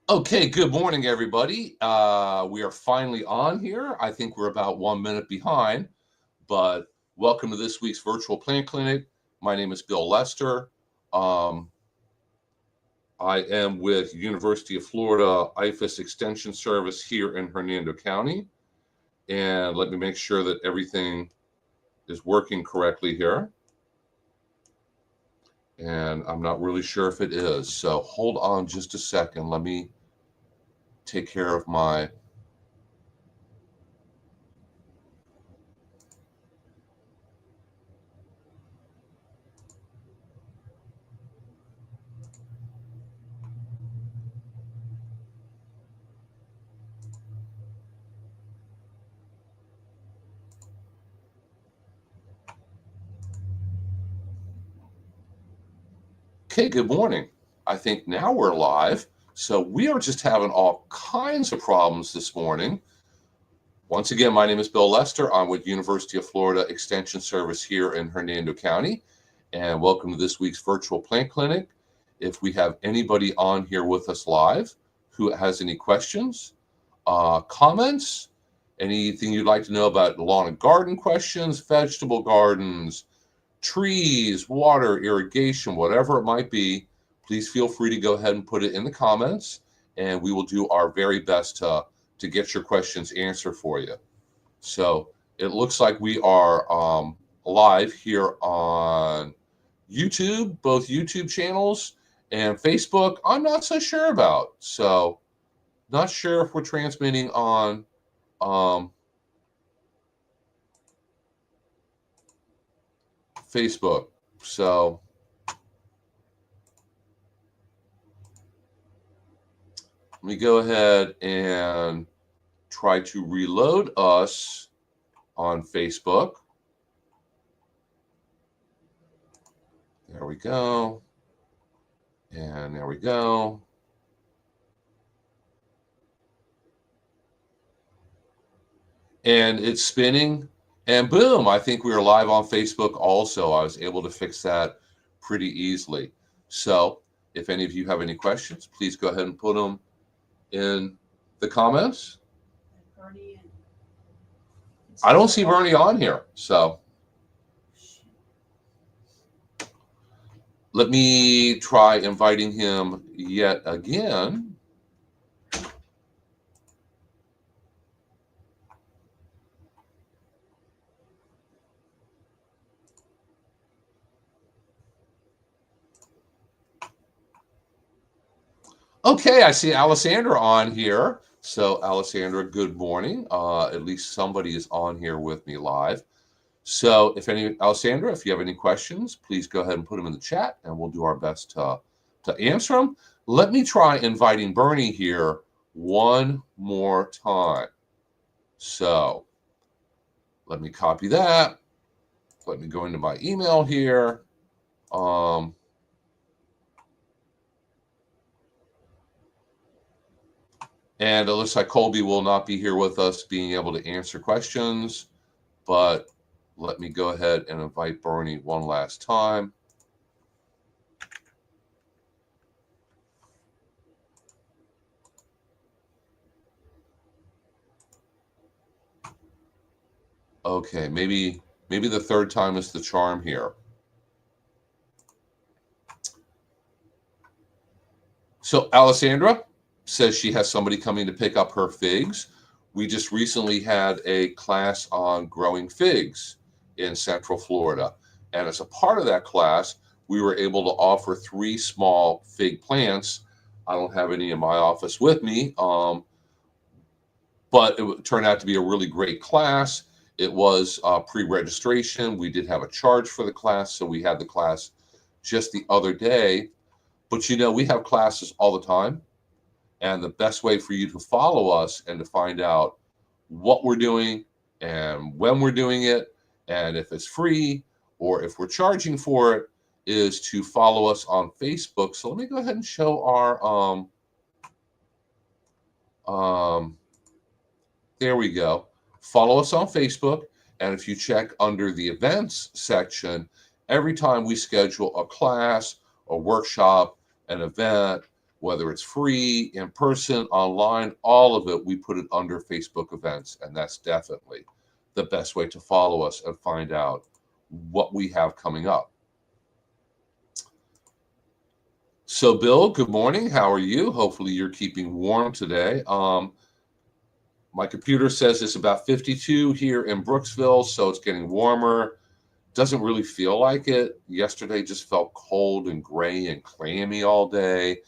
Okay, good morning, everybody. We are finally on here. I think we're about 1 minute behind, but welcome to this week's virtual plant clinic. My name is Bill Lester. Um, I am with University of Florida IFAS Extension Service here in Hernando County. And let me make sure that everything is working correctly here. And I'm not really sure if it is. So hold on just a second. Let me take care of my Okay, good morning. I think now we're live. So we are just having all kinds of problems this morning. Once again, my name is Bill Lester. I'm with University of Florida Extension Service here in Hernando County. And welcome to this week's virtual plant clinic. If we have anybody on here with us live who has any questions, comments, anything you'd like to know about lawn and garden questions, vegetable gardens, trees, water, irrigation, whatever it might be, please feel free to go ahead and put it in the comments, and we will do our very best to get your questions answered for you. So it looks like we are live here on YouTube, both YouTube channels and Facebook. I'm not so sure about. So not sure if we're transmitting on Facebook. So let me go ahead and try to reload us on Facebook. There we go. And there we go. And it's spinning. And boom, I think we are live on Facebook also. I was able to fix that pretty easily. So if any of you have any questions, please go ahead and put them in the comments. I don't see Bernie on here, so let me try inviting him yet again. Okay, I see Alessandra on here. So Alessandra, good morning. At least somebody is on here with me live. So Alessandra, if you have any questions, please go ahead and put them in the chat and we'll do our best to answer them. Let me try inviting Bernie here one more time. So let me copy that. Let me go into my email here. And it looks like Colby will not be here with us being able to answer questions, but let me go ahead and invite Bernie one last time. Okay, maybe the third time is the charm here. So Alessandra says she has somebody coming to pick up her figs. We just recently had a class on growing figs in Central Florida. And as a part of that class, we were able to offer 3 small fig plants. I don't have any in my office with me, but it turned out to be a really great class. It was pre-registration. We did have a charge for the class, so we had the class just the other day. But we have classes all the time. And the best way for you to follow us and to find out what we're doing and when we're doing it, and if it's free or if we're charging for it, is to follow us on Facebook. So let me go ahead and show our there we go. Follow us on Facebook, and if you check under the events section, every time we schedule a class, a workshop, an event, whether it's free, in person, online, all of it, we put it under Facebook events. And that's definitely the best way to follow us and find out what we have coming up. So, Bill, good morning. How are you? Hopefully you're keeping warm today. My computer says it's about 52 here in Brooksville, so it's getting warmer. Doesn't really feel like it. Yesterday just felt cold and gray and clammy all day,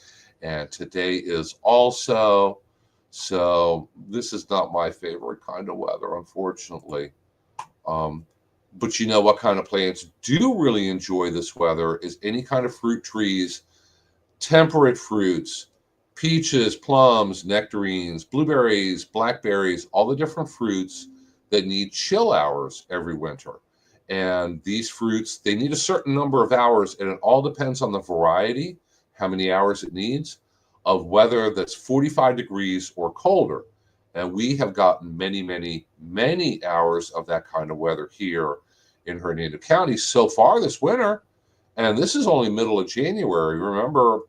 and today is also. So this is not my favorite kind of weather, unfortunately. But you know what kind of plants do really enjoy this weather is any kind of fruit trees, temperate fruits, peaches, plums, nectarines, blueberries, blackberries, all the different fruits that need chill hours every winter. And these fruits, they need a certain number of hours, and it all depends on the variety, how many hours it needs, of whether that's 45 degrees or colder. And we have gotten many, many, many hours of that kind of weather here in Hernando County so far this winter. And this is only middle of January. Remember,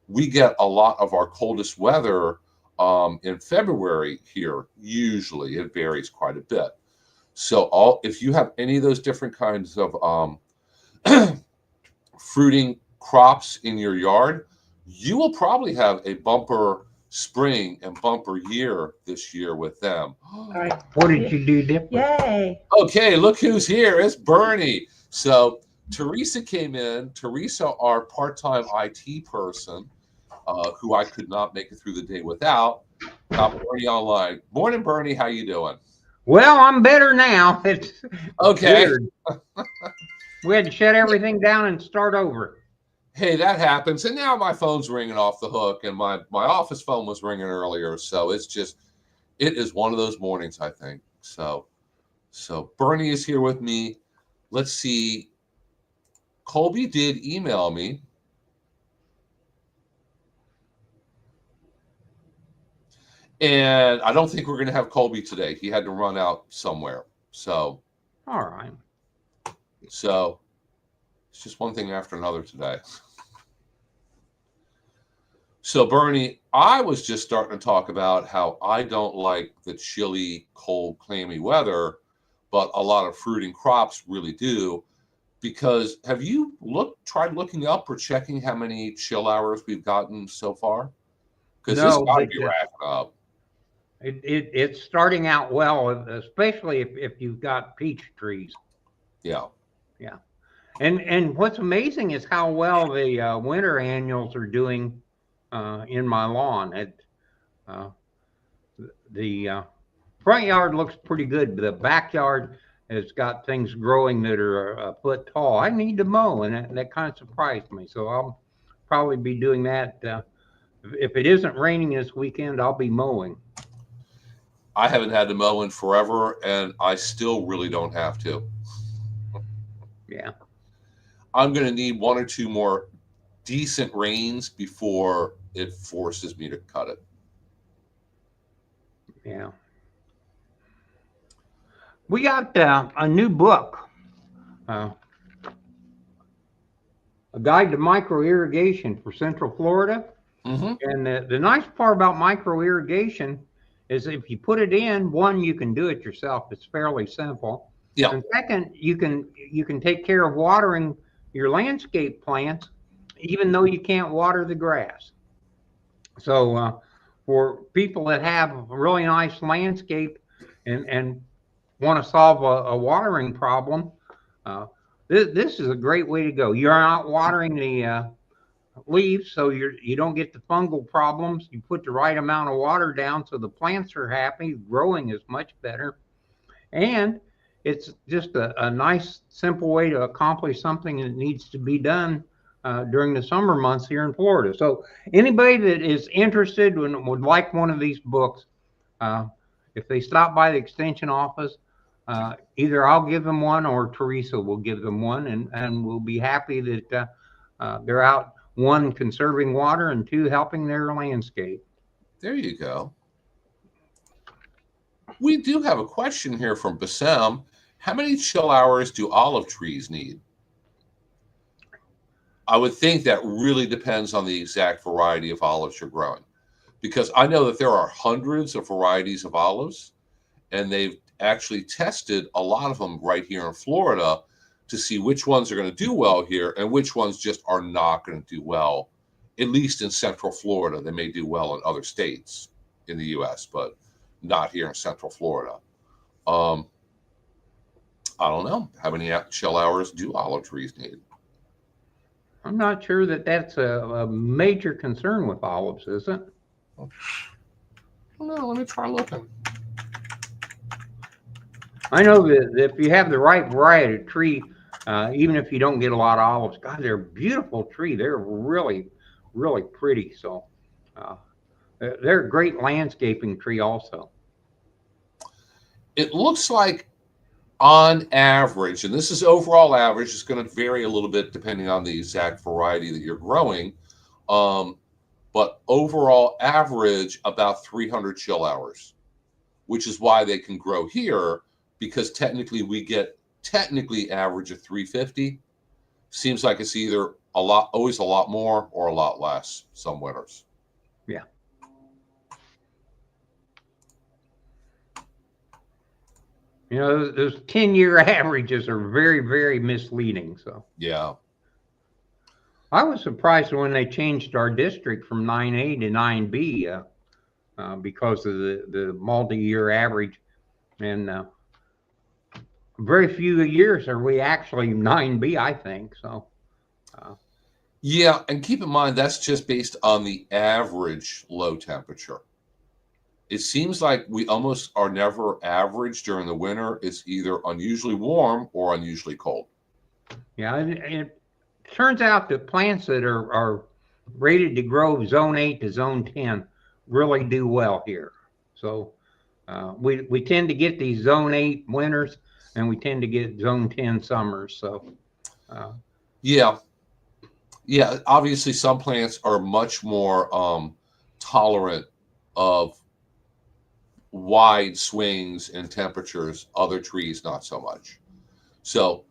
we get a lot of our coldest weather in February here. Usually, it varies quite a bit. So if you have any of those different kinds of fruiting crops in your yard, you will probably have a bumper spring and bumper year this year with them. All right. What did you do different? Yay. Okay, look who's here. It's Bernie. So Teresa came in. Teresa, our part-time IT person, who I could not make it through the day without, got Bernie online. Morning, Bernie. How you doing? Well, I'm better now. It's okay. Weird. We had to shut everything down and start over. Hey, that happens. And now my phone's ringing off the hook, and my office phone was ringing earlier. So it is one of those mornings, I think. So Bernie is here with me. Let's see. Colby did email me. And I don't think we're going to have Colby today. He had to run out somewhere. So. All right. So it's just one thing after another today. So, Bernie, I was just starting to talk about how I don't like the chilly, cold, clammy weather, but a lot of fruit and crops really do. Because have you tried looking up or checking how many chill hours we've gotten so far? Because this got to be racking up. It's starting out well, especially if you've got peach trees. Yeah. Yeah. And what's amazing is how well the winter annuals are doing in my lawn. The front yard looks pretty good, but the backyard has got things growing that are a foot tall. I need to mow, and that kind of surprised me. So I'll probably be doing that. If it isn't raining this weekend, I'll be mowing. I haven't had to mow in forever, and I still really don't have to. Yeah. I'm going to need one or two more decent rains before it forces me to cut it. Yeah. We got a new book, a guide to micro irrigation for Central Florida. Mm-hmm. And the nice part about micro irrigation is if you put it in, one, you can do it yourself. It's fairly simple. Yeah. And second, you can take care of watering your landscape plants, even though you can't water the grass. So for people that have a really nice landscape and want to solve a watering problem, this is a great way to go. You're not watering the leaves, so you don't get the fungal problems. You put the right amount of water down, so the plants are happy. Growing is much better, and it's just a nice, simple way to accomplish something that needs to be done during the summer months here in Florida. So anybody that is interested and would like one of these books, if they stop by the extension office, either I'll give them one or Teresa will give them one, and we'll be happy that they're out, one, conserving water, and two, helping their landscape. There you go. We do have a question here from Bassem. How many chill hours do olive trees need? I would think that really depends on the exact variety of olives you're growing, because I know that there are hundreds of varieties of olives, and they've actually tested a lot of them right here in Florida to see which ones are going to do well here and which ones just are not going to do well, at least in Central Florida. They may do well in other states in the U.S., but not here in Central Florida. I don't know. How many shell hours do olive trees need? I'm not sure that that's a major concern with olives, is it? No, let me try looking. I know that if you have the right variety of tree, even if you don't get a lot of olives, God, they're a beautiful tree. They're really, really pretty. So they're a great landscaping tree also. It looks like on average, and this is overall average, it's going to vary a little bit depending on the exact variety that you're growing. But overall average about 300 chill hours, which is why they can grow here, because technically we get average of 350. Seems like it's either always a lot more or a lot less some winters. Yeah. You know, those 10-year averages are very, very misleading. So yeah, I was surprised when they changed our district from 9A to 9B because of the multi-year average, and very few years are we actually 9B, I think. So yeah, and keep in mind that's just based on the average low temperature. It seems like we almost are never average during the winter. It's either unusually warm or unusually cold. yeah, and it turns out that plants that are rated to grow zone 8 to zone 10 really do well here. So we tend to get these zone 8 winters, and we tend to get zone 10 summers. So yeah, obviously some plants are much more tolerant of wide swings in temperatures, other trees not so much. So,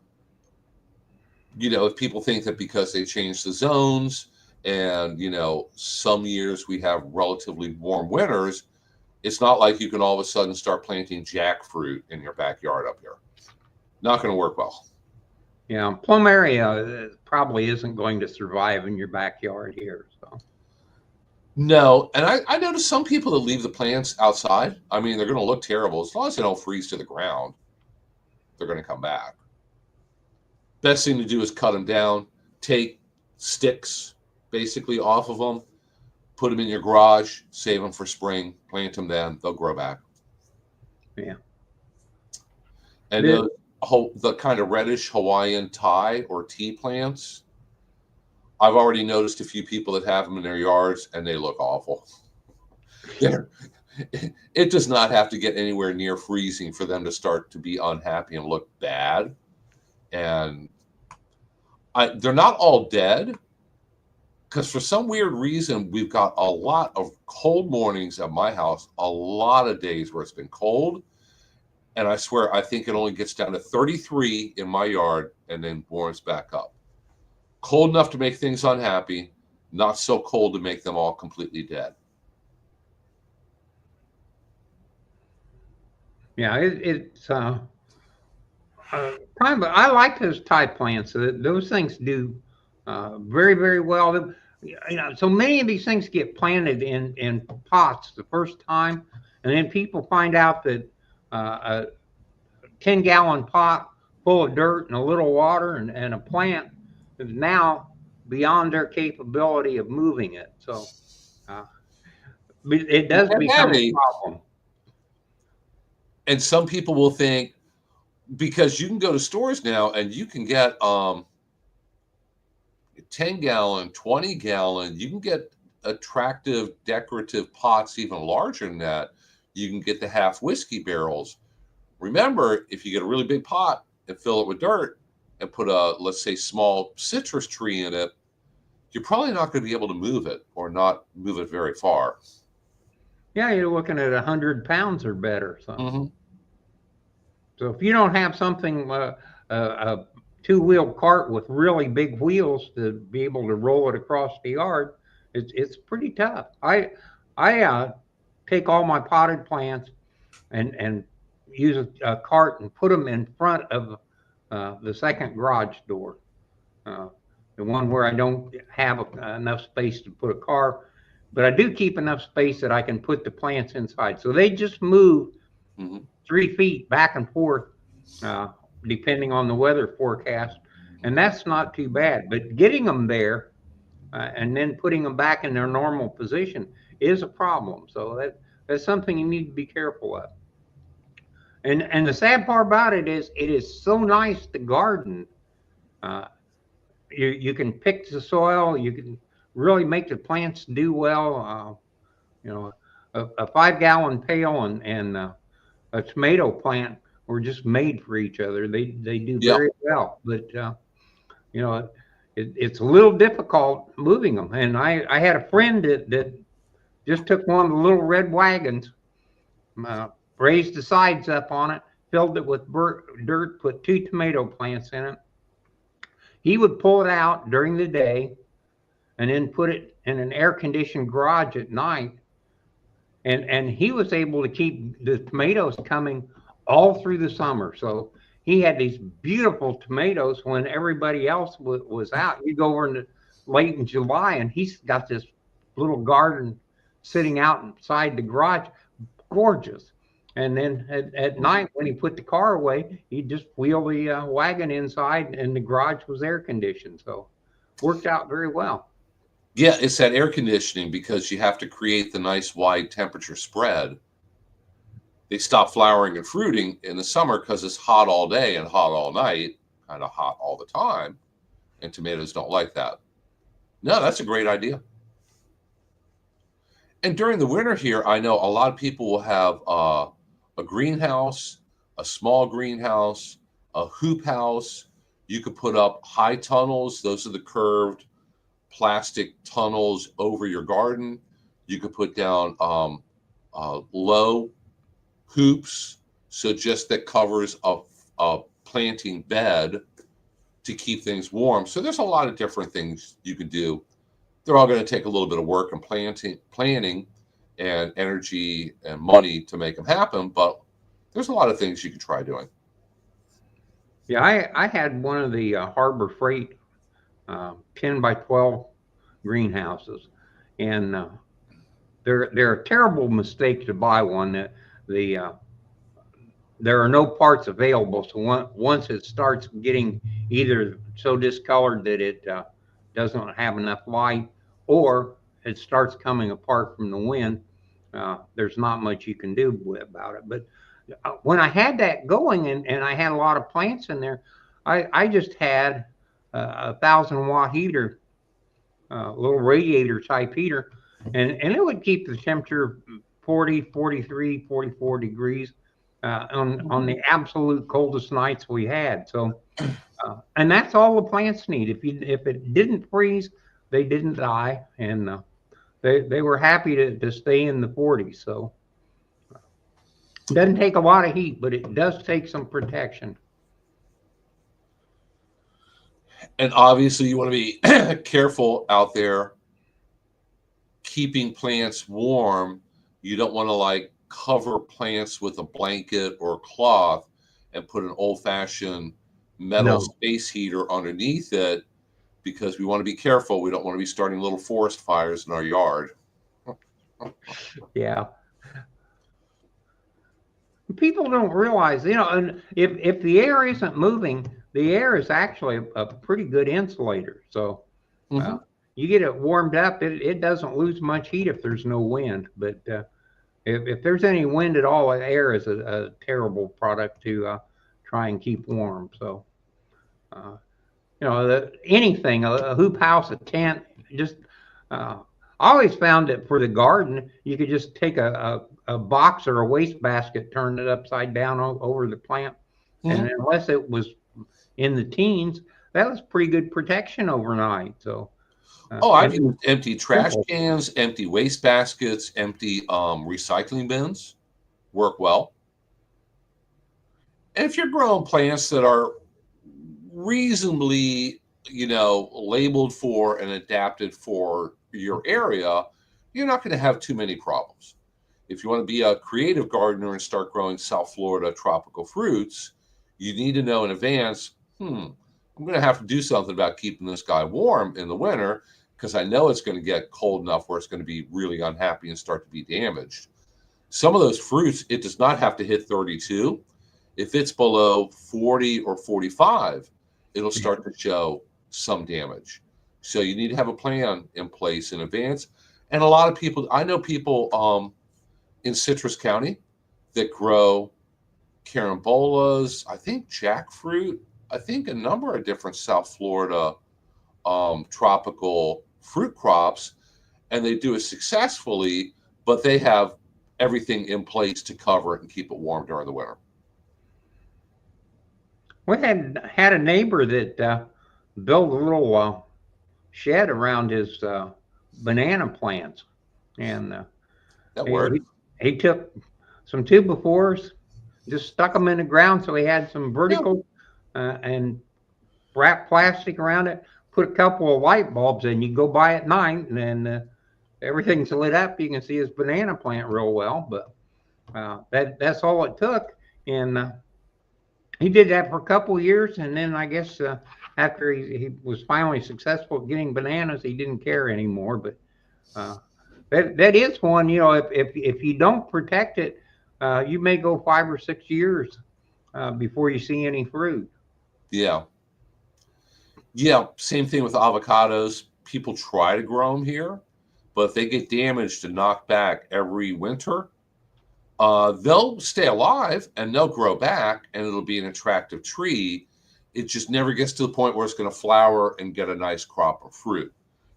if people think that because they changed the zones and, some years we have relatively warm winters, it's not like you can all of a sudden start planting jackfruit in your backyard up here. Not going to work well. Yeah, plumeria probably isn't going to survive in your backyard here. So no, and I noticed some people that leave the plants outside. I mean, they're going to look terrible. As long as they don't freeze to the ground, they're going to come back. Best thing to do is cut them down, take sticks basically off of them, put them in your garage, save them for spring, plant them then, they'll grow back. Yeah. And the kind of reddish Hawaiian Thai or tea plants, I've already noticed a few people that have them in their yards, and they look awful. It does not have to get anywhere near freezing for them to start to be unhappy and look bad. And they're not all dead, because for some weird reason, we've got a lot of cold mornings at my house, a lot of days where it's been cold. And I swear, I think it only gets down to 33 in my yard and then warms back up. Cold enough to make things unhappy, not so cold to make them all completely dead. Yeah, it's kind of. I like those Thai plants. Those things do very, very well. So many of these things get planted in pots the first time, and then people find out that a 10-gallon pot full of dirt and a little water and a plant is now beyond their capability of moving it. So it does become a problem. And some people will think, because you can go to stores now and you can get 10-gallon, 20-gallon, you can get attractive decorative pots even larger than that. You can get the half whiskey barrels. Remember, if you get a really big pot and fill it with dirt and put a, let's say, small citrus tree in it, you're probably not going to be able to move it or not move it very far. Yeah, you're looking at 100 pounds or better. So, so if you don't have something two-wheel cart with really big wheels to be able to roll it across the yard, it's pretty tough. I take all my potted plants and use a cart and put them in front of the second garage door, uh, the one where I don't have enough space to put a car, but I do keep enough space that I can put the plants inside. So they just move 3 feet back and forth, uh, depending on the weather forecast, and that's not too bad. But getting them there and then putting them back in their normal position is a problem. So that's something you need to be careful of. And the sad part about it is so nice to garden. Uh, you can pick the soil. You can really make the plants do well. You know, a 5-gallon pail and a tomato plant were just made for each other. They do very well, but you know, it's a little difficult moving them. And I had a friend that just took one of the little red wagons, raised the sides up on it, filled it with dirt, put 2 tomato plants in it. He would pull it out during the day and then put it in an air-conditioned garage at night. And he was able to keep the tomatoes coming all through the summer. So he had these beautiful tomatoes when everybody else was out. You go over in late in July, and he's got this little garden sitting out inside the garage, gorgeous. And then at night, when he put the car away, he'd just wheel the wagon inside, and the garage was air conditioned. So worked out very well. Yeah, it's that air conditioning, because you have to create the nice wide temperature spread. They stop flowering and fruiting in the summer because it's hot all day and hot all night, kind of hot all the time. And tomatoes don't like that. No, that's a great idea. And during the winter here, I know a lot of people will have a greenhouse, a small greenhouse, a hoop house. You could put up high tunnels. Those are the curved plastic tunnels over your garden. You could put down low hoops, so just that covers a planting bed to keep things warm. So there's a lot of different things you can do. They're all going to take a little bit of work and planning and energy and money to make them happen, but there's a lot of things you can try doing. Yeah, I had one of the Harbor Freight 10 by 12 greenhouses, and they're a terrible mistake to buy one. That there are no parts available, so once it starts getting either so discolored that it doesn't have enough light, or it starts coming apart from the wind, there's not much you can do about it. But when I had that going, and I had a lot of plants in there, I just had a 1,000-watt heater, little radiator type heater, and it would keep the temperature 40, 43, 44 degrees on the absolute coldest nights we had. So, and that's all the plants need. If it didn't freeze, they didn't die, and they were happy to stay in the 40s. So it doesn't take a lot of heat, but it does take some protection. And obviously you want to be careful out there keeping plants warm. You don't want to like cover plants with a blanket or cloth and put an old-fashioned metal space heater underneath it, because we want to be careful. We don't want to be starting little forest fires in our yard. Yeah. People don't realize, and if the air isn't moving, the air is actually a pretty good insulator. So you get it warmed up, it doesn't lose much heat if there's no wind. But if there's any wind at all, air is a terrible product to try and keep warm. So, anything, a hoop house, a tent, just I always found that for the garden, you could just take a box or a waste basket, turn it upside down over the plant. And unless it was in the teens, that was pretty good protection overnight. So, I've used empty trash cans, empty waste baskets, empty recycling bins work well. And if you're growing plants that are reasonably, labeled for and adapted for your area, you're not going to have too many problems. If you want to be a creative gardener and start growing South Florida tropical fruits, you need to know in advance, I'm going to have to do something about keeping this guy warm in the winter because I know it's going to get cold enough where it's going to be really unhappy and start to be damaged. Some of those fruits, it does not have to hit 32. If it's below 40 or 45, it'll start to show some damage. So you need to have a plan in place in advance. And a lot of people, I know people in Citrus County that grow carambolas, I think jackfruit, I think a number of different South Florida tropical fruit crops, and they do it successfully, but they have everything in place to cover it and keep it warm during the winter. We had a neighbor that built a little shed around his banana plants, and That worked. He took some 2x4s, just stuck them in the ground so he had some vertical, and wrapped plastic around it. Put a couple of light bulbs in. You go by at night, and then everything's lit up. You can see his banana plant real well. But that's all it took, and he did that for a couple of years, and then I guess after he was finally successful at getting bananas, he didn't care anymore. But that is one, if you don't protect it, you may go 5 or 6 years before you see any fruit. Yeah. Same thing with avocados. People try to grow them here, but if they get damaged and knocked back every winter, they'll stay alive and they'll grow back and it'll be an attractive tree. It just never gets to the point where it's going to flower and get a nice crop of fruit,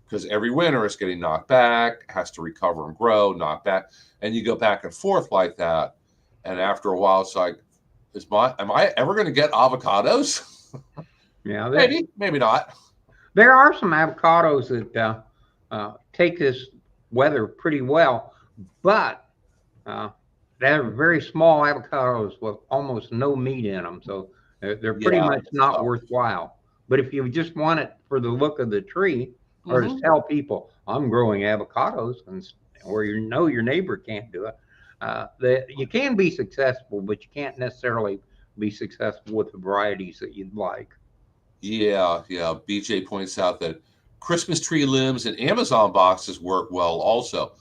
because every winter it's getting knocked back, has to recover and grow, knocked back, and you go back and forth like that. And after a while, it's like, am I ever going to get avocados? Yeah, maybe not. There are some avocados that take this weather pretty well, but they're very small avocados with almost no meat in them, so they're pretty much not worthwhile. But if you just want it for the look of the tree, or to tell people I'm growing avocados, or your neighbor can't do it, that you can be successful, but you can't necessarily be successful with the varieties that you'd like. Yeah. BJ points out that Christmas tree limbs and Amazon boxes work well also.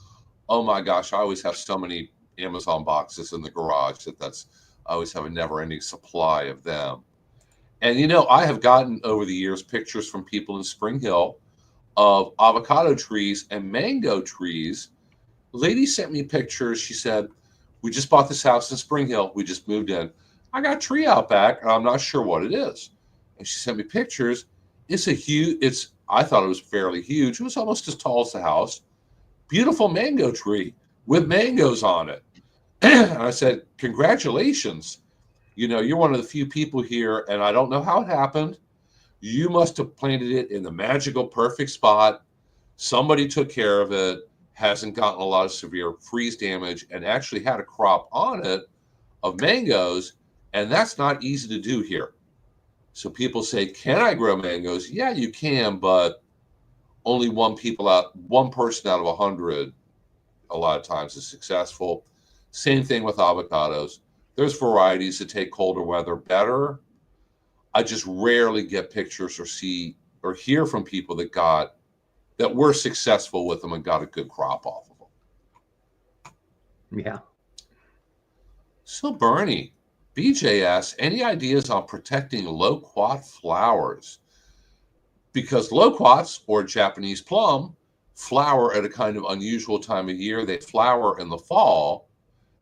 Oh my gosh, I always have so many Amazon boxes in the garage I always have a never-ending supply of them. And I have gotten over the years pictures from people in Spring Hill of avocado trees and mango trees. Lady sent me pictures. She said, we just bought this house in Spring Hill. We just moved in. I got a tree out back, and I'm not sure what it is. And she sent me pictures. I thought it was fairly huge. It was almost as tall as the house. Beautiful mango tree with mangoes on it. And I said, congratulations. You're one of the few people here, and I don't know how it happened. You must have planted it in the magical, perfect spot. Somebody took care of it, hasn't gotten a lot of severe freeze damage, and actually had a crop on it of mangoes. And that's not easy to do here. So people say, can I grow mangoes? Yeah, you can, but only one person out of 100 a lot of times is successful. Same thing with avocados. There's varieties that take colder weather better. I just rarely get pictures or see or hear from people that were successful with them and got a good crop off of them. Yeah. So Bernie, BJ asks, any ideas on protecting loquat flowers? Because loquats, or Japanese plum, flower at a kind of unusual time of year. They flower in the fall,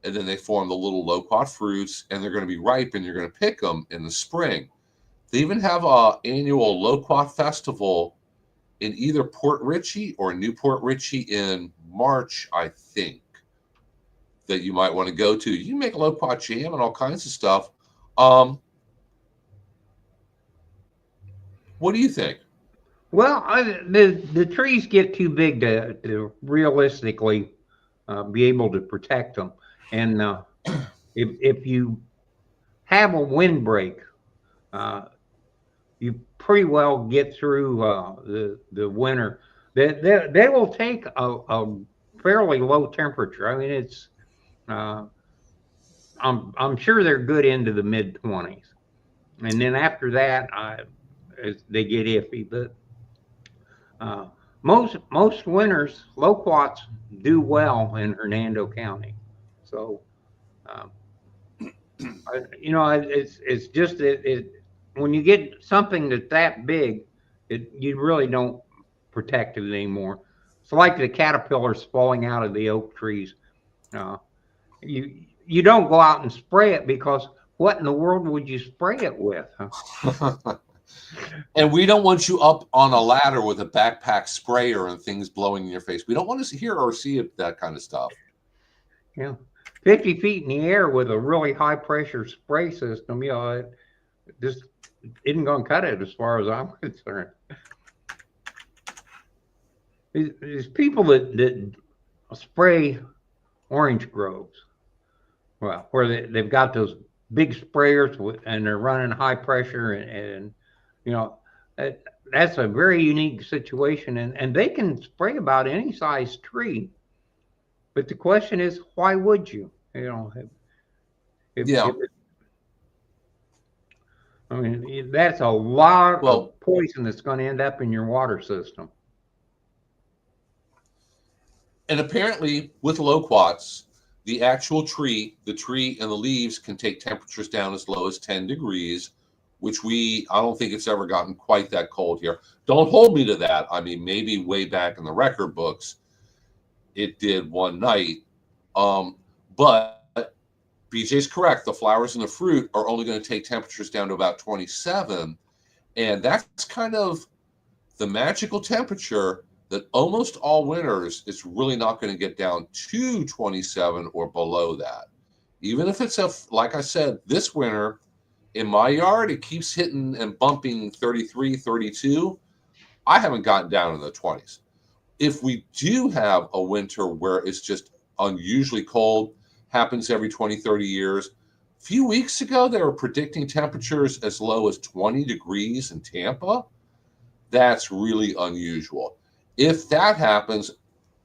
and then they form the little loquat fruits, and they're going to be ripe, and you're going to pick them in the spring. They even have an annual loquat festival in either Port Richey or Newport Richey in March, I think, that you might want to go to. You can make loquat jam and all kinds of stuff. What do you think? Well, the trees get too big to realistically be able to protect them. And if you have a windbreak, you pretty well get through the winter. They will take a fairly low temperature. I mean, it's I'm sure they're good into the mid 20s, and then after that, they get iffy. But uh, most winters, loquats do well in Hernando County. So, um, it's just when you get something that's that big, you really don't protect it anymore. It's like the caterpillars falling out of the oak trees. Uh, you don't go out and spray it because what in the world would you spray it with? Huh? And we don't want you up on a ladder with a backpack sprayer and things blowing in your face. We don't want to hear or see that kind of stuff. Yeah, 50 feet in the air with a really high pressure spray system, it just isn't going to cut it as far as I'm concerned. There's people that spray orange groves, well, where they've got those big sprayers and they're running high pressure and you know that, that's a very unique situation, and they can spray about any size tree. But the question is, why would you? Yeah. If I mean, that's a lot Well, of poison that's going to end up in your water system. and apparently with loquats, the actual tree, the tree and the leaves can take temperatures down as low as 10 degrees, which I don't think it's ever gotten quite that cold here. Don't hold me to that. I mean, maybe way back in the record books, it did one night. But BJ's correct. The flowers and the fruit are only going to take temperatures down to about 27. And that's kind of the magical temperature that almost all winters it's really not going to get down to 27 or below that. Even if it's like I said, this winter in my yard, it keeps hitting and bumping 33, 32. I haven't gotten down in the 20s. If we do have a winter where it's just unusually cold, happens every 20, 30 years. A few weeks ago, they were predicting temperatures as low as 20 degrees in Tampa. That's really unusual. If that happens,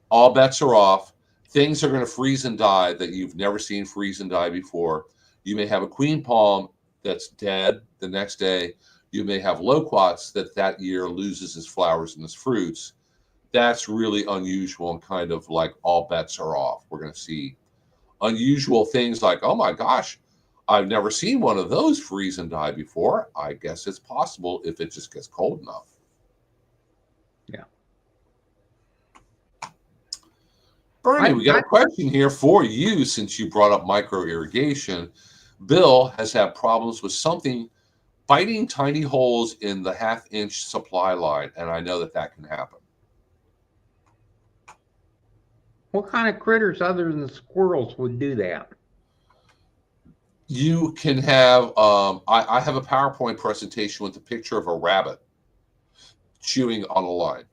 all bets are off. Things are going to freeze and die that you've never seen freeze and die before. You may have a queen palm that's dead the next day. You may have loquats that year loses its flowers and its fruits. That's really unusual and kind of like all bets are off. We're going to see unusual things like, oh my gosh, I've never seen one of those freeze and die before. I guess it's possible if it just gets cold enough. Yeah. Bernie, we got a question here for you since you brought up micro irrigation. Bill has had problems with something biting tiny holes in the half-inch supply line, and I know that can happen. What kind of critters other than squirrels would do that? You can have, I have a PowerPoint presentation with a picture of a rabbit chewing on a line.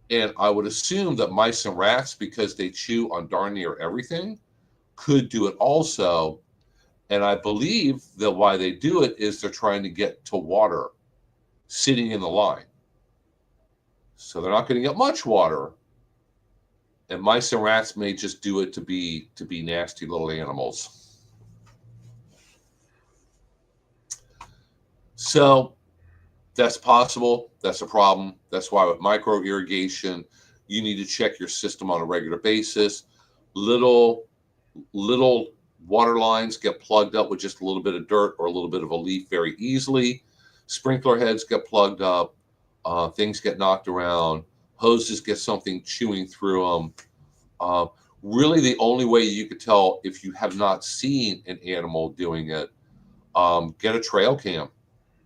And I would assume that mice and rats, because they chew on darn near everything, could do it also. And I believe that why they do it is they're trying to get to water sitting in the line. So they're not going to get much water. And mice and rats may just do it to be nasty little animals. So that's possible. That's a problem. That's why with micro irrigation, you need to check your system on a regular basis. Little water lines get plugged up with just a little bit of dirt or a little bit of a leaf very easily. Sprinkler heads get plugged up. Things get knocked around. Hoses get something chewing through them. Really, the only way you could tell if you have not seen an animal doing it, get a trail cam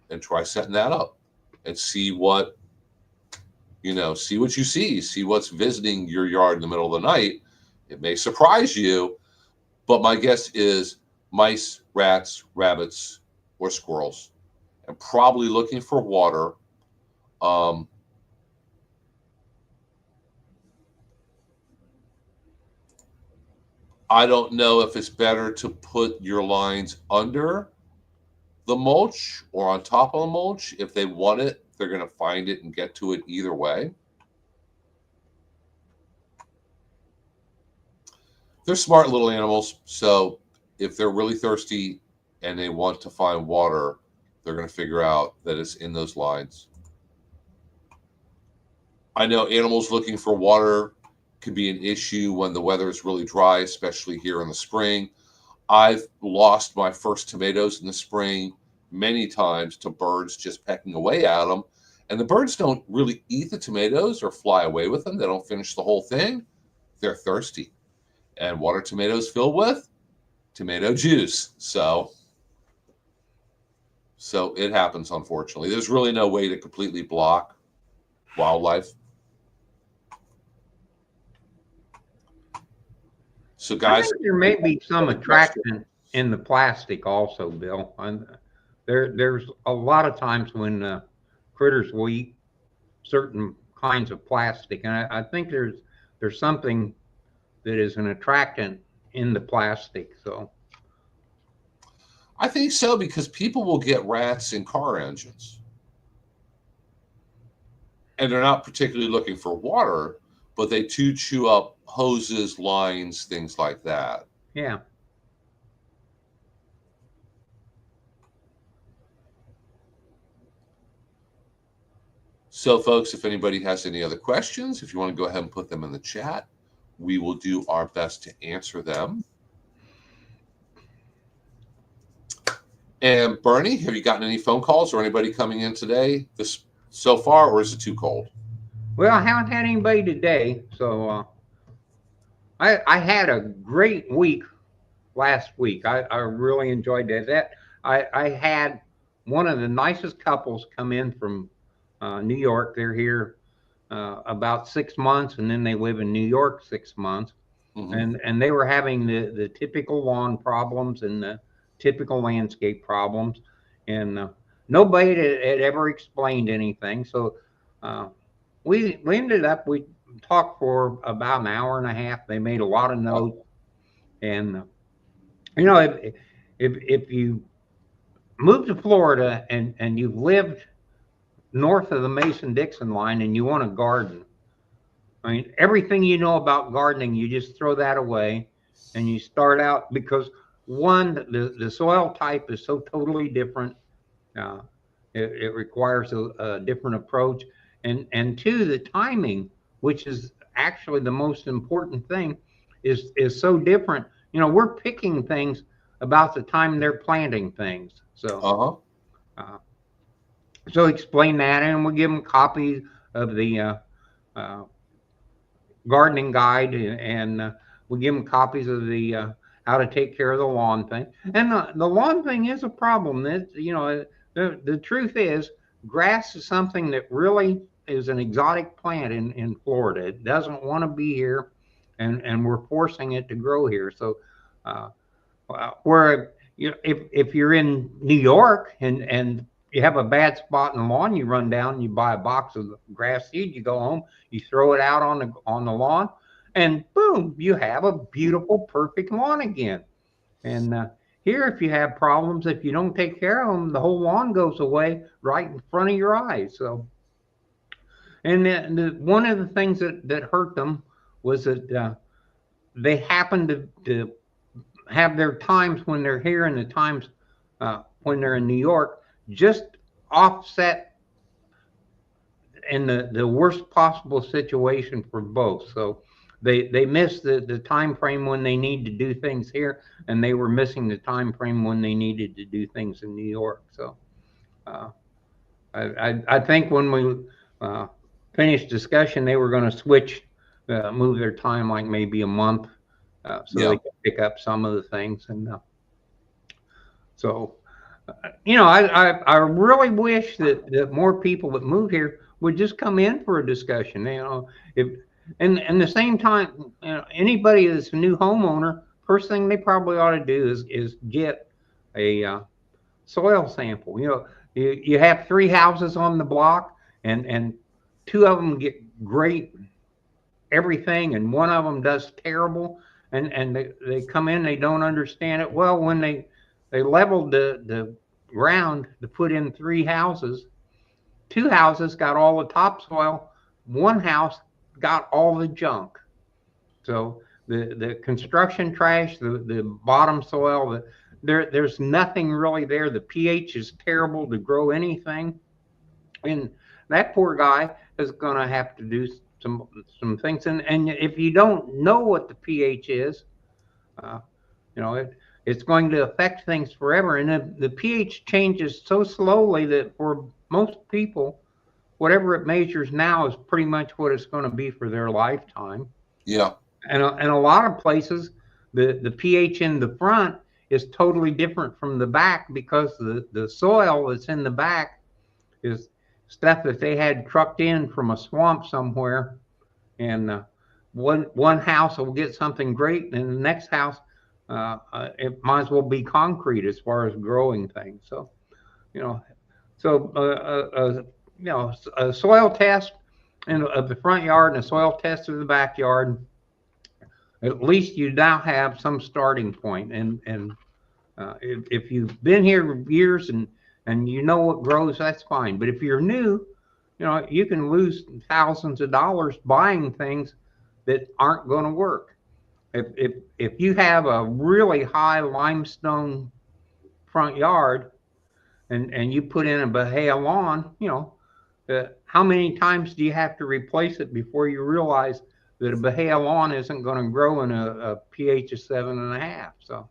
and try setting that up and see what you see what's visiting your yard in the middle of the night. It may surprise you, but my guess is mice, rats, rabbits, or squirrels, and probably looking for water. I don't know if it's better to put your lines under the mulch or on top of the mulch. If they want it, they're going to find it and get to it either way. They're smart little animals, so if they're really thirsty and they want to find water, they're going to figure out that it's in those lines. I know animals looking for water can be an issue when the weather is really dry, especially here in the spring. I've lost my first tomatoes in the spring many times to birds just pecking away at them. And the birds don't really eat the tomatoes or fly away with them. They don't finish the whole thing. They're thirsty. And what are tomatoes filled with? Tomato juice. So it happens, unfortunately. There's really no way to completely block wildlife. So, guys, I think there may be some attraction in the plastic also, Bill. There's a lot of times when critters will eat certain kinds of plastic, and I think there's something that is an attractant in the plastic. So I think so, because people will get rats in car engines, and they're not particularly looking for water, but they do chew up hoses, lines, things like that. yeah. So, folks, if anybody has any other questions, if you want to go ahead and put them in the chat, we will do our best to answer them. And Bernie, have you gotten any phone calls or anybody coming in today so far, or is it too cold? Well, I haven't had anybody today, so I had a great week last week. I really enjoyed that. I had one of the nicest couples come in from New York. They're here about 6 months, and then they live in New York 6 months. Mm-hmm. And they were having the typical lawn problems and the typical landscape problems, and nobody had ever explained anything. So we ended up, we talked for about an hour and a half. They made a lot of notes, and you know, if you move to Florida and you've lived north of the Mason-Dixon line and you want to garden, I mean, everything you know about gardening, you just throw that away and you start out, because one, the soil type is so totally different. It requires a different approach. And two, the timing, which is actually the most important thing, is so different. You know, we're picking things about the time they're planting things. So, so explain that, and we'll give them copies of the gardening guide, and we'll give them copies of the how to take care of the lawn thing. And the lawn thing is a problem. That, you know, the truth is, grass is something that really is an exotic plant in Florida. It doesn't want to be here, and we're forcing it to grow here. So where, you know, if you're in New York and you have a bad spot in the lawn, you run down and you buy a box of grass seed, you go home, you throw it out on the lawn, and boom, you have a beautiful, perfect lawn again. And here, if you have problems, if you don't take care of them, the whole lawn goes away right in front of your eyes. So, and one of the things that hurt them was that they happened to have their times when they're here and the times when they're in New York just offset in the worst possible situation for both. So they missed the time frame when they need to do things here, and they were missing the time frame when they needed to do things in New York. So I think when we finished discussion, they were going to switch, move their time like maybe a month, so they could pick up some of the things. And so, you know, I really wish that more people that move here would just come in for a discussion. You know, and the same time, you know, anybody that's a new homeowner, first thing they probably ought to do is get a soil sample. You know, you have 3 houses on the block, and 2 of them get great everything, and 1 of them does terrible, and they come in, they don't understand it. Well, when they leveled the ground to put in 3 houses. 2 houses got all the topsoil. 1 house got all the junk. So the construction trash, the bottom soil, there's nothing really there. The pH is terrible to grow anything, and that poor guy is going to have to do some things. And if you don't know what the pH is, uh, it's going to affect things forever. And the pH changes so slowly that for most people, whatever it measures now is pretty much what it's going to be for their lifetime. Yeah. And a lot of places, the pH in the front is totally different from the back, because the soil that's in the back is stuff that they had trucked in from a swamp somewhere. And one house will get something great, and the next house, it might as well be concrete as far as growing things. So, a soil test of the front yard and a soil test of the backyard, at least you now have some starting point. And if you've been here years and you know what grows, that's fine. But if you're new, you can lose thousands of dollars buying things that aren't going to work. If you have a really high limestone front yard and you put in a Bahia lawn, how many times do you have to replace it before you realize that a Bahia lawn isn't going to grow in a pH of 7.5? So,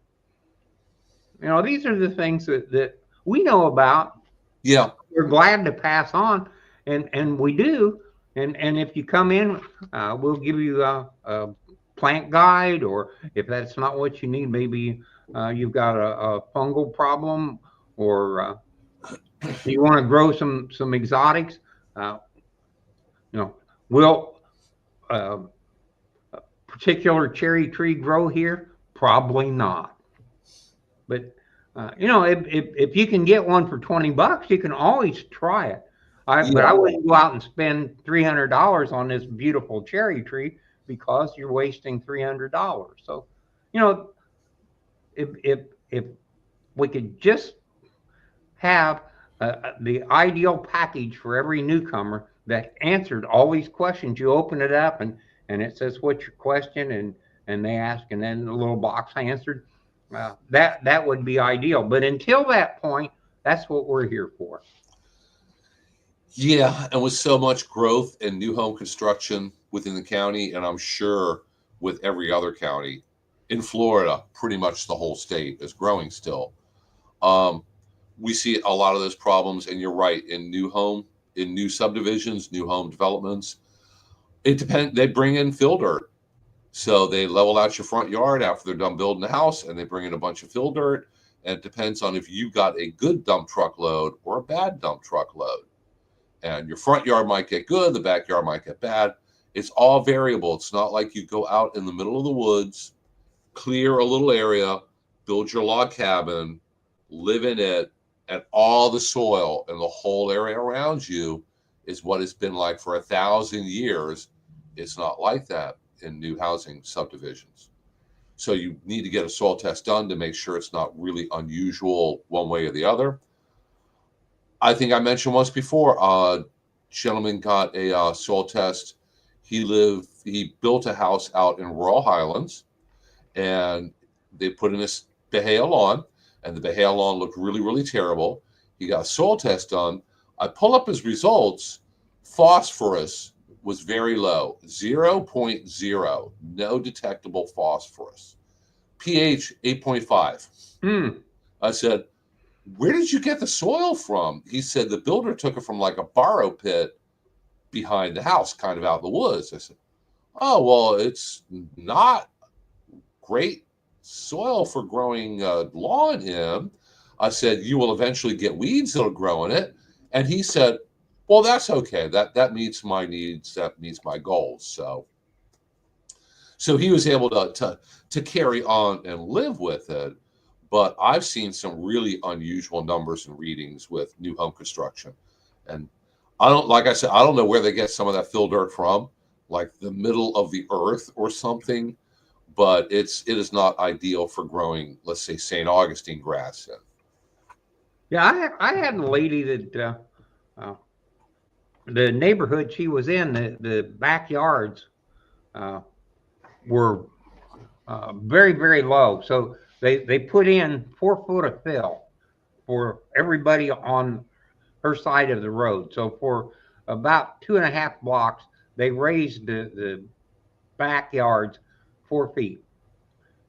these are the things that we know about. Yeah. We're glad to pass on, and we do. And if you come in, we'll give you a plant guide, or if that's not what you need, maybe you've got a fungal problem, or you want to grow some exotics. Will a particular cherry tree grow here? Probably not. But if you can get one for $20, you can always try it. But I wouldn't go out and spend $300 on this beautiful cherry tree, because you're wasting $300. So, if we could just have the ideal package for every newcomer that answered all these questions. You open it up and it says, what's your question? And they ask, and then the little box answered. That would be ideal. But until that point, that's what we're here for. Yeah, and with so much growth and new home construction within the county, and I'm sure with every other county in Florida, pretty much the whole state is growing still. We see a lot of those problems, and you're right, in new subdivisions, new home developments. It depends. They bring in fill dirt. So they level out your front yard after they're done building the house, and they bring in a bunch of fill dirt. And it depends on if you got a good dump truck load or a bad dump truck load. And your front yard might get good, the backyard might get bad. It's all variable. It's not like you go out in the middle of the woods, clear a little area, build your log cabin, live in it, and all the soil and the whole area around you is what it's been like for 1,000 years. It's not like that in new housing subdivisions. So you need to get a soil test done to make sure it's not really unusual one way or the other. I think I mentioned once before, a gentleman got a soil test. He built a house out in Royal Highlands, and they put in this Bahia lawn, and the Bahia lawn looked really, really terrible. He got a soil test done. I pull up his results. Phosphorus was very low, 0.0, no detectable phosphorus. pH 8.5. I said, where did you get the soil from? He said the builder took it from like a borrow pit behind the house, kind of out in the woods. I said, oh, well, it's not great soil for growing lawn in. I said, you will eventually get weeds that'll grow in it. And he said, well, that's okay. That meets my needs. That meets my goals. So he was able to carry on and live with it. But I've seen some really unusual numbers and readings with new home construction. And like I said, I don't know where they get some of that fill dirt from, like the middle of the earth or something, but it is not ideal for growing, let's say, St. Augustine grass in. Yeah, I had a lady that uh, the neighborhood she was in, the backyards uh, were very, very low. So they put in 4 foot of fill for everybody on her side of the road. So for about 2.5 blocks, they raised the backyards 4 feet.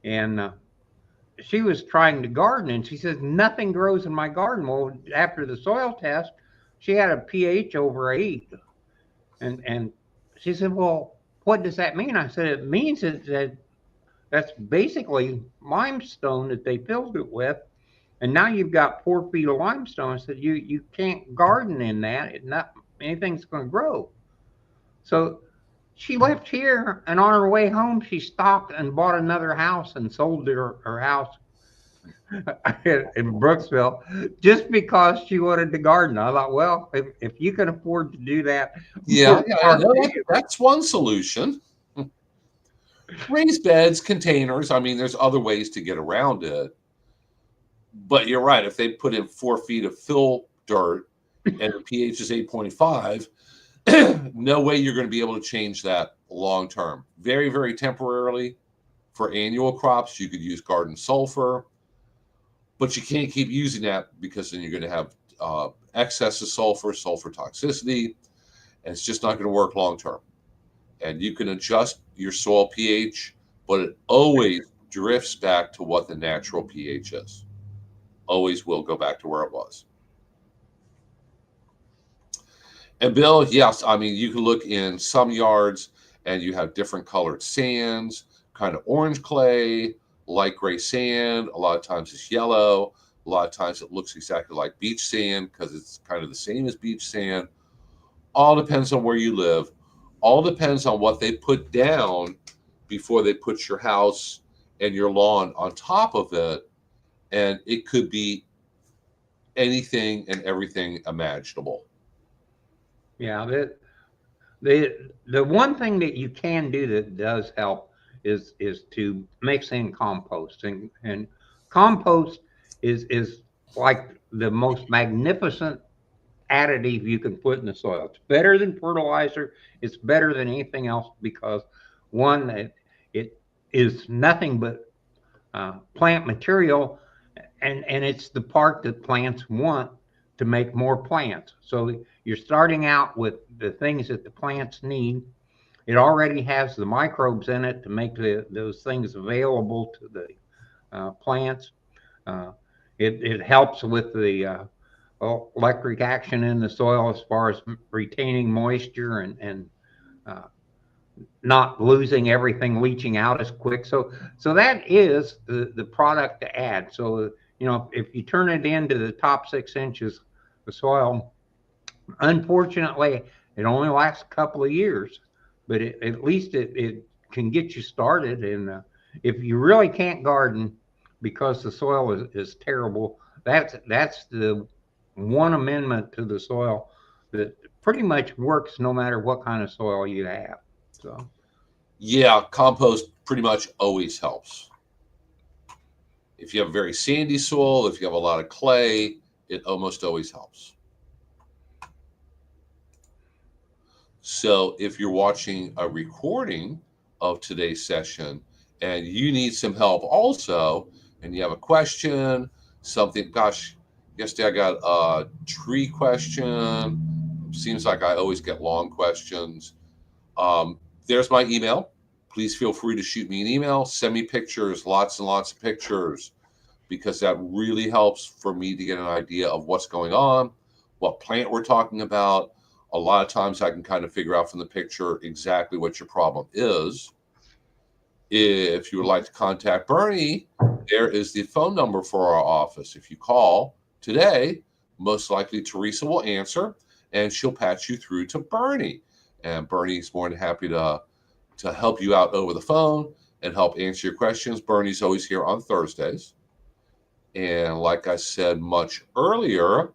And she was trying to garden, and she says nothing grows in my garden. Well, after the soil test, she had a pH over 8, and she said, "Well, what does that mean?" I said, "It means that that's basically limestone that they filled it with, and now you've got 4 feet of limestone." I said, "You can't garden in that. It not anything's going to grow." So she left here, and on her way home, she stopped and bought another house and sold her house in Brooksville just because she wanted to garden. I thought, well, if you can afford to do that, Yeah, more yeah, I power know to you. that's one solution. Raised beds, containers. I mean, there's other ways to get around it. But you're right. If they put in 4 feet of fill dirt and the pH is 8.5, no way you're going to be able to change that long term. Very, very temporarily for annual crops, you could use garden sulfur, but you can't keep using that because then you're going to have excess of sulfur, sulfur toxicity, and it's just not going to work long term. And you can adjust your soil pH, but it always drifts back to what the natural pH is. Always will go back to where it was. And Bill, yes, I mean, you can look in some yards and you have different colored sands, kind of orange clay, light gray sand. A lot of times it's yellow. A lot of times it looks exactly like beach sand because it's kind of the same as beach sand. All depends on where you live. All depends on what they put down before they put your house and your lawn on top of it. And it could be anything and everything imaginable. Yeah, the one thing that you can do that does help is to mix in compost, and compost is like the most magnificent additive you can put in the soil. It's better than fertilizer. It's better than anything else because one, it is nothing but plant material, and it's the part that plants want to make more plants. So you're starting out with the things that the plants need. It already has the microbes in it to make those things available to the plants. Uh, it helps with the electric action in the soil as far as retaining moisture and uh, not losing everything leaching out as quick. So that is the product to add. So if you turn it into the top 6 inches of soil, unfortunately it only lasts a couple of years, but at least it can get you started. And if you really can't garden because the soil is terrible, that's the one amendment to the soil that pretty much works no matter what kind of soil you have. So. Yeah, compost pretty much always helps. If you have very sandy soil, if you have a lot of clay, it almost always helps. So if you're watching a recording of today's session and you need some help also, and you have a question, something, gosh, yesterday I got a tree question. Seems like I always get long questions. There's my email. Please feel free to shoot me an email. Send me pictures, lots and lots of pictures, because that really helps for me to get an idea of what's going on, what plant we're talking about. A lot of times I can kind of figure out from the picture exactly what your problem is. If you would like to contact Bernie, there is the phone number for our office. If you call today, most likely Teresa will answer and she'll patch you through to Bernie. And Bernie's more than happy to help you out over the phone and help answer your questions. Bernie's always here on Thursdays. And like I said much earlier,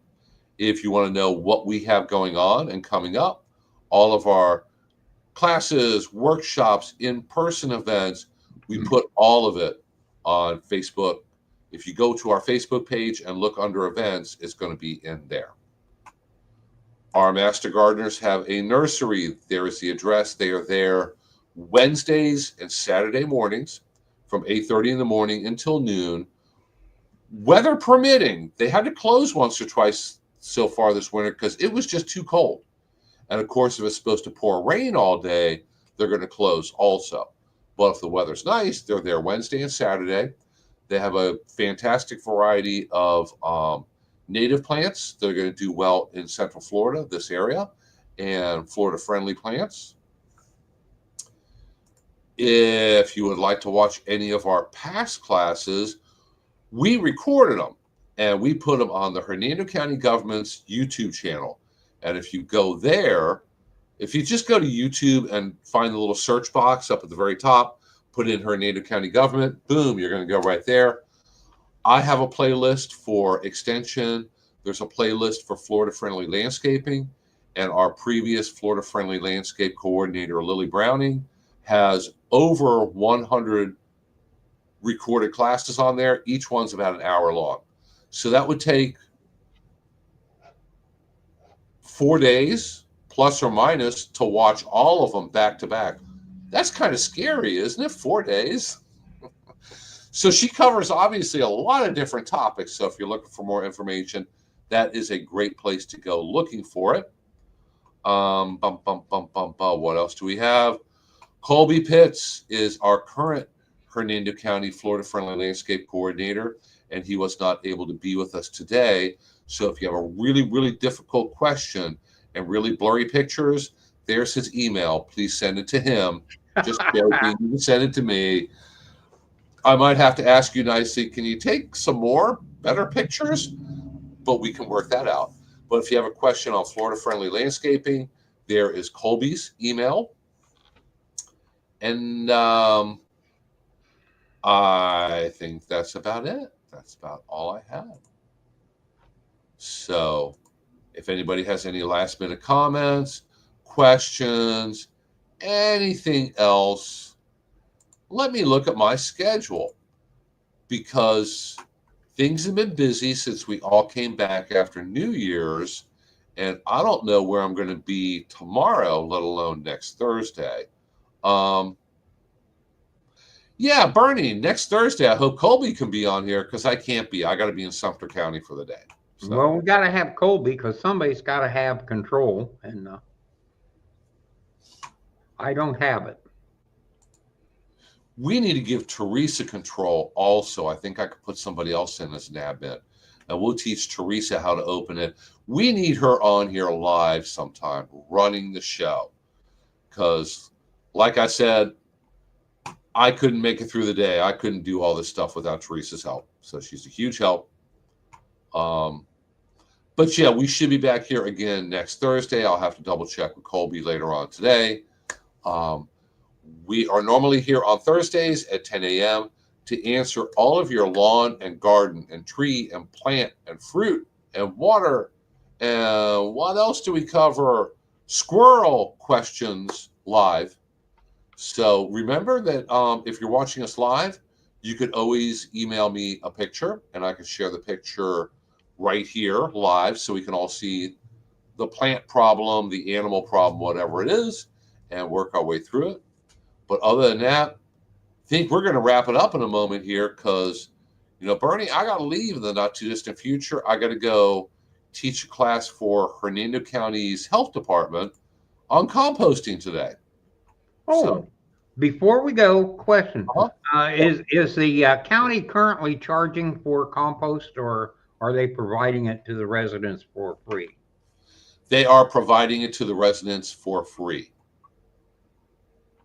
if you want to know what we have going on and coming up, all of our classes, workshops, in-person events, we put all of it on Facebook. If you go to our Facebook page and look under events, it's going to be in there. Our Master Gardeners have a nursery. There is the address. They are there Wednesdays and Saturday mornings from 8:30 in the morning until noon. Weather permitting. They had to close once or twice so far this winter because it was just too cold. And of course, if it's supposed to pour rain all day, they're going to close also. But if the weather's nice, they're there Wednesday and Saturday. They have a fantastic variety of native plants that are going to do well in Central Florida, this area, and Florida-friendly plants. If you would like to watch any of our past classes, we recorded them, and we put them on the Hernando County government's YouTube channel. And if you go there, if you just go to YouTube and find the little search box up at the very top, put in Hernando County government, boom, you're going to go right there. I have a playlist for extension. There's a playlist for Florida-friendly landscaping, and our previous Florida-friendly landscape coordinator, Lily Browning, has over 100 recorded classes on there. Each one's about an hour long. So that would take 4 days, plus or minus, to watch all of them back to back. That's kind of scary, isn't it? 4 days. So she covers obviously a lot of different topics. So if you're looking for more information, that is a great place to go looking for it. What else do we have? Colby Pitts is our current Hernando County Florida-friendly landscape coordinator, and he was not able to be with us today. So if you have a really, really difficult question and really blurry pictures, there's his email. Please send it to him. Just joking. You can send it to me. I might have to ask you nicely, can you take some more better pictures? But we can work that out. But if you have a question on Florida-friendly landscaping, there is Colby's email. And I think that's about it. That's about all I have. So if anybody has any last-minute comments, questions, anything else, let me look at my schedule, because things have been busy since we all came back after New Year's, and I don't know where I'm going to be tomorrow, let alone next Thursday. Yeah, Bernie, next Thursday, I hope Colby can be on here, because I can't be. I got to be in Sumter County for the day. So. Well, we got to have Colby, because somebody's got to have control, and I don't have it. We need to give Teresa control also. I think I could put somebody else in as an admin, and we'll teach Teresa how to open it. We need her on here live sometime, running the show, because like I said, I couldn't make it through the day. I couldn't do all this stuff without Teresa's help. So she's a huge help. But yeah, we should be back here again next Thursday. I'll have to double check with Colby later on today. We are normally here on Thursdays at 10 a.m. to answer all of your lawn and garden and tree and plant and fruit and water. And what else do we cover? Squirrel questions live. So remember that if you're watching us live, you could always email me a picture, and I can share the picture right here live, so we can all see the plant problem, the animal problem, whatever it is, and work our way through it. But other than that, I think we're going to wrap it up in a moment here, because, you know, Bernie, I got to leave in the not too distant future. I got to go teach a class for Hernando County's health department on composting today. Oh, so, before we go, question. Is the county currently charging for compost, or are they providing it to the residents for free? They are providing it to the residents for free.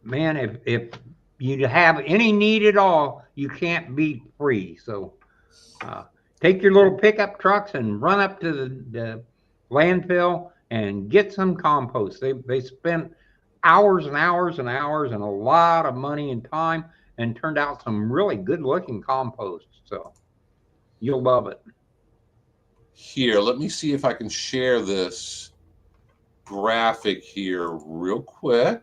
Man, if you have any need at all, you can't be free. So take your little pickup trucks and run up to the landfill and get some compost. They spent hours and hours and hours and a lot of money and time, and turned out some really good looking compost. So you'll love it. Here, let me see if I can share this graphic here real quick.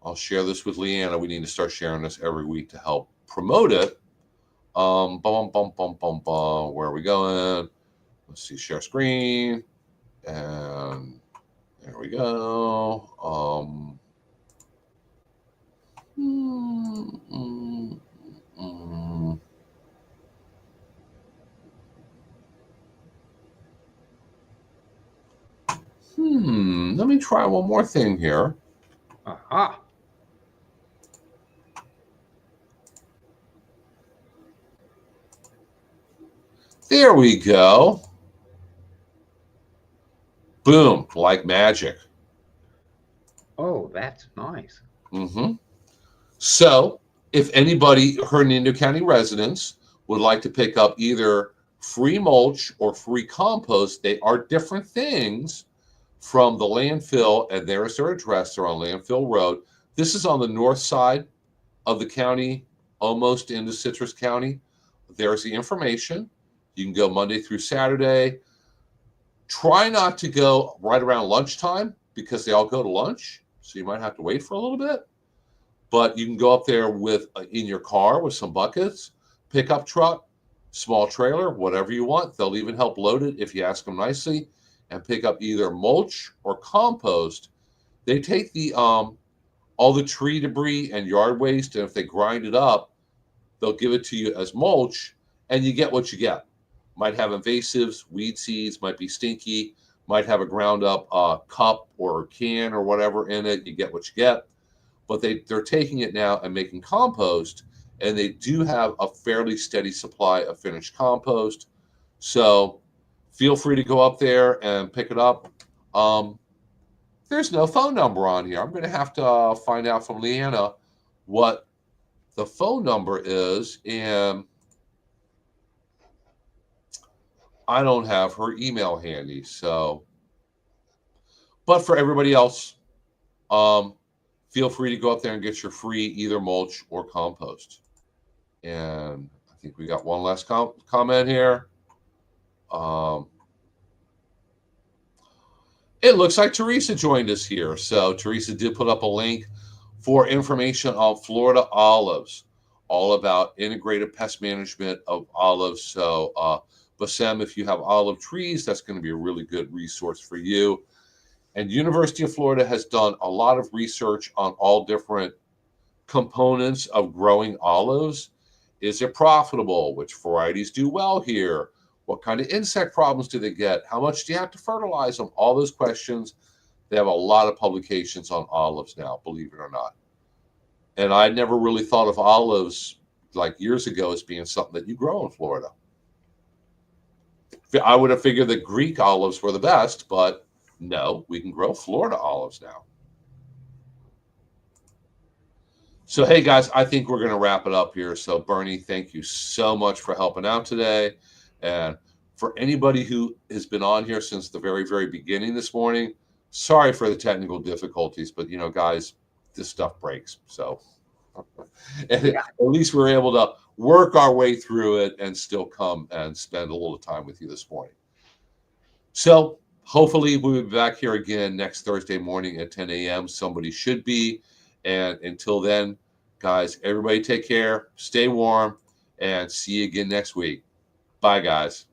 I'll share this with Leanna. We need to start sharing this every week to help promote it. Where are we going? Let's see, share screen. And there we go. Let me try one more thing here. Aha. There we go. Boom, like magic. Oh, that's nice. So, if anybody, Hernando County residents, would like to pick up either free mulch or free compost, they are different things from the landfill, and there's their address. They're on Landfill Road. This is on the north side of the county, almost into Citrus County. There's the information. You can go Monday through Saturday. Try not to go right around lunchtime because they all go to lunch, so you might have to wait for a little bit. But you can go up there with in your car with some buckets, pickup truck, small trailer, whatever you want. They'll even help load it if you ask them nicely, and pick up either mulch or compost. They take the all the tree debris and yard waste, and if they grind it up, they'll give it to you as mulch, and you get what you get. Might have invasives, weed seeds, might be stinky, might have a ground up cup or can or whatever in it. You get what you get. But they're taking it now and making compost, and they do have a fairly steady supply of finished compost. So feel free to go up there and pick it up. There's no phone number on here. I'm going to have to find out from Leanna what the phone number is, and I don't have her email handy. So, but for everybody else, feel free to go up there and get your free either mulch or compost. And I think we got one last comment here. It looks like Teresa joined us here. So Teresa did put up a link for information on Florida olives, all about integrated pest management of olives. So Bassem, if you have olive trees, that's going to be a really good resource for you. And University of Florida has done a lot of research on all different components of growing olives. Is it profitable? Which varieties do well here? What kind of insect problems do they get? How much do you have to fertilize them? All those questions. They have a lot of publications on olives now, believe it or not. And I never really thought of olives like years ago as being something that you grow in Florida. I would have figured that Greek olives were the best, but no, we can grow Florida olives now. So, hey, guys, I think we're going to wrap it up here. So, Bernie, thank you so much for helping out today. And for anybody who has been on here since the very, very beginning this morning, sorry for the technical difficulties, but, guys, this stuff breaks. So at least we're able to work our way through it and still come and spend a little time with you this morning. So hopefully we'll be back here again next Thursday morning at 10 a.m. Somebody should be. And until then, guys, everybody take care, stay warm, and see you again next week. Bye, guys.